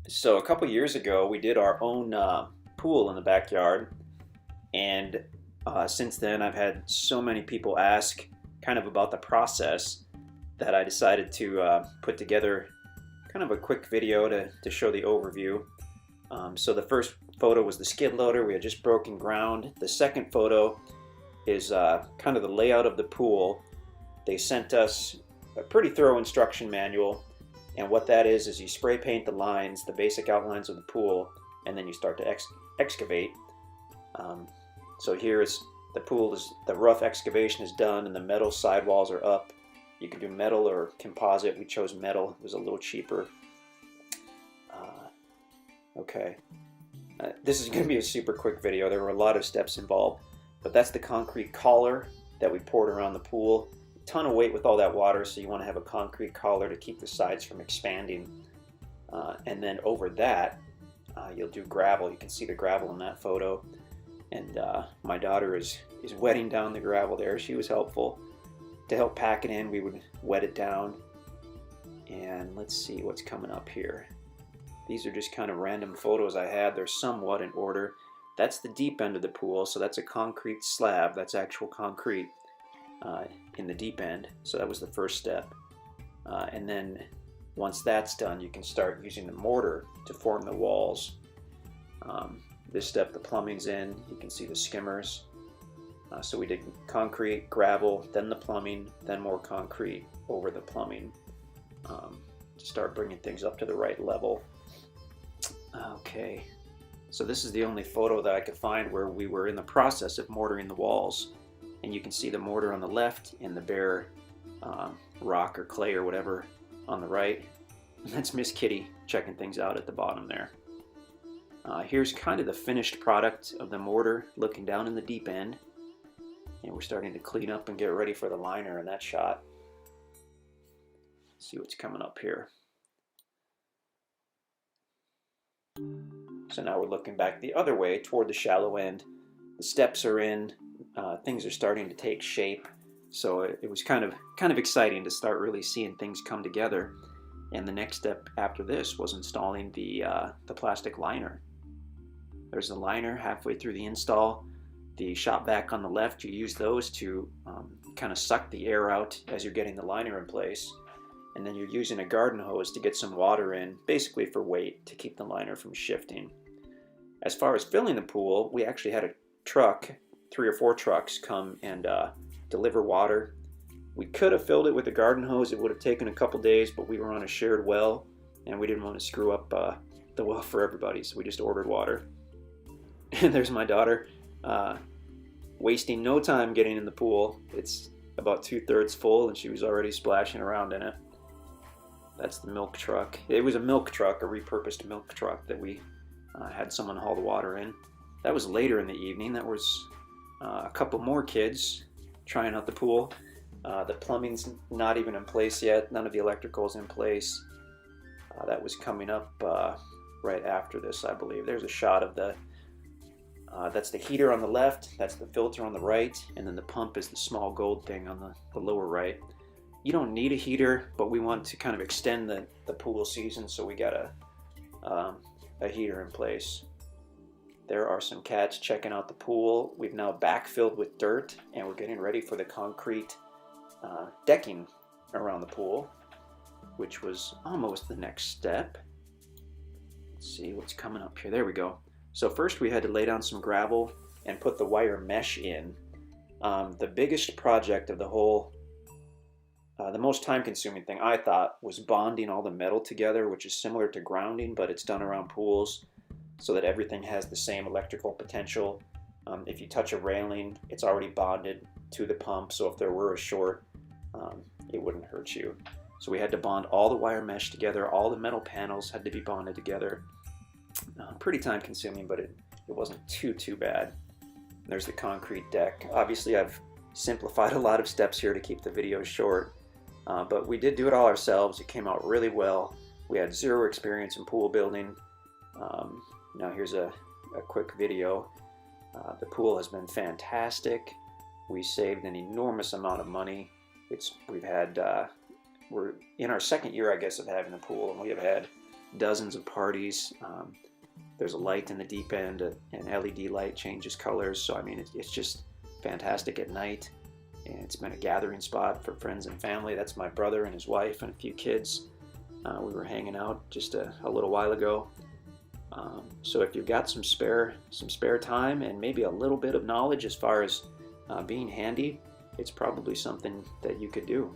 So a couple years ago, we did our own pool in the backyard, and since then, I've had so many people ask kind of about the process that I decided to put together kind of a quick video to show the overview. So the first photo was the skid loader. We had just broken ground. The second photo is kind of the layout of the pool. They sent us a pretty thorough instruction manual, and what that is you spray paint the lines, the basic outlines of the pool, and then you start to excavate. So here is the pool. The rough excavation is done, and the metal sidewalls are up. You can do metal or composite. We chose metal. It was a little cheaper. Okay. This is going to be a super quick video. There were a lot of steps involved, but that's the concrete collar that we poured around the pool. A ton of weight with all that water, so you want to have a concrete collar to keep the sides from expanding. And then over that, you'll do gravel. You can see the gravel in that photo. And my daughter is wetting down the gravel there. She was helpful. To help pack it in, we would wet it down. And let's see what's coming up here. These are just kind of random photos I had. They're somewhat in order. That's the deep end of the pool, so that's a concrete slab. That's actual concrete in the deep end. So that was the first step. And then once that's done, you can start using the mortar to form the walls. This step, the plumbing's in. You can see the skimmers. So we did concrete, gravel, then the plumbing, then more concrete over the plumbing to start bringing things up to the right level. Okay, so this is the only photo that I could find where we were in the process of mortaring the walls. And you can see the mortar on the left and the bare rock or clay or whatever on the right. And that's Miss Kitty checking things out at the bottom there. Here's kind of the finished product of the mortar looking down in the deep end. And we're starting to clean up and get ready for the liner in that shot. Let's see what's coming up here. So now we're looking back the other way toward the shallow end. The steps are in, things are starting to take shape. So it was kind of exciting to start really seeing things come together. And the next step after this was installing the plastic liner. There's the liner halfway through the install. The shop vac on the left, you use those to kind of suck the air out as you're getting the liner in place. And then you're using a garden hose to get some water in, basically for weight, to keep the liner from shifting. As far as filling the pool, we actually had a truck, 3 or 4 trucks, come and deliver water. We could have filled it with a garden hose. It would have taken a couple days, but we were on a shared well, and we didn't want to screw up the well for everybody, so we just ordered water. And there's my daughter, wasting no time getting in the pool. It's about 2/3 full, and she was already splashing around in it. That's the milk truck. It was a milk truck, a repurposed milk truck that we had someone haul the water in. That was later in the evening. That was a couple more kids trying out the pool. The plumbing's not even in place yet. None of the electrical's in place. That was coming up right after this, I believe. There's a shot of that's the heater on the left, that's the filter on the right, and then the pump is the small gold thing on the lower right. You don't need a heater, but we want to kind of extend the pool season, so we got a heater in place. There are some cats checking out the pool. We've now backfilled with dirt, and we're getting ready for the concrete decking around the pool, which was almost the next step. Let's see what's coming up here. There we go. So first we had to lay down some gravel and put the wire mesh in. The biggest project of the whole, the most time-consuming thing I thought, was bonding all the metal together, which is similar to grounding, but it's done around pools so that everything has the same electrical potential. If you touch a railing, it's already bonded to the pump, so if there were a short, it wouldn't hurt you. So we had to bond all the wire mesh together. All the metal panels had to be bonded together. Pretty time-consuming, but it wasn't too bad. There's the concrete deck. Obviously, I've simplified a lot of steps here to keep the video short, but we did do it all ourselves. It came out really well. We had 0 experience in pool building. Now here's a quick video. The pool has been fantastic. We saved an enormous amount of money. We're in our second year, I guess, of having a pool, and we have had dozens of parties. There's a light in the deep end, an LED light changes colors. So I mean, it's just fantastic at night. And it's been a gathering spot for friends and family. That's my brother and his wife and a few kids. We were hanging out just a little while ago. So if you've got some spare time and maybe a little bit of knowledge as far as being handy, it's probably something that you could do.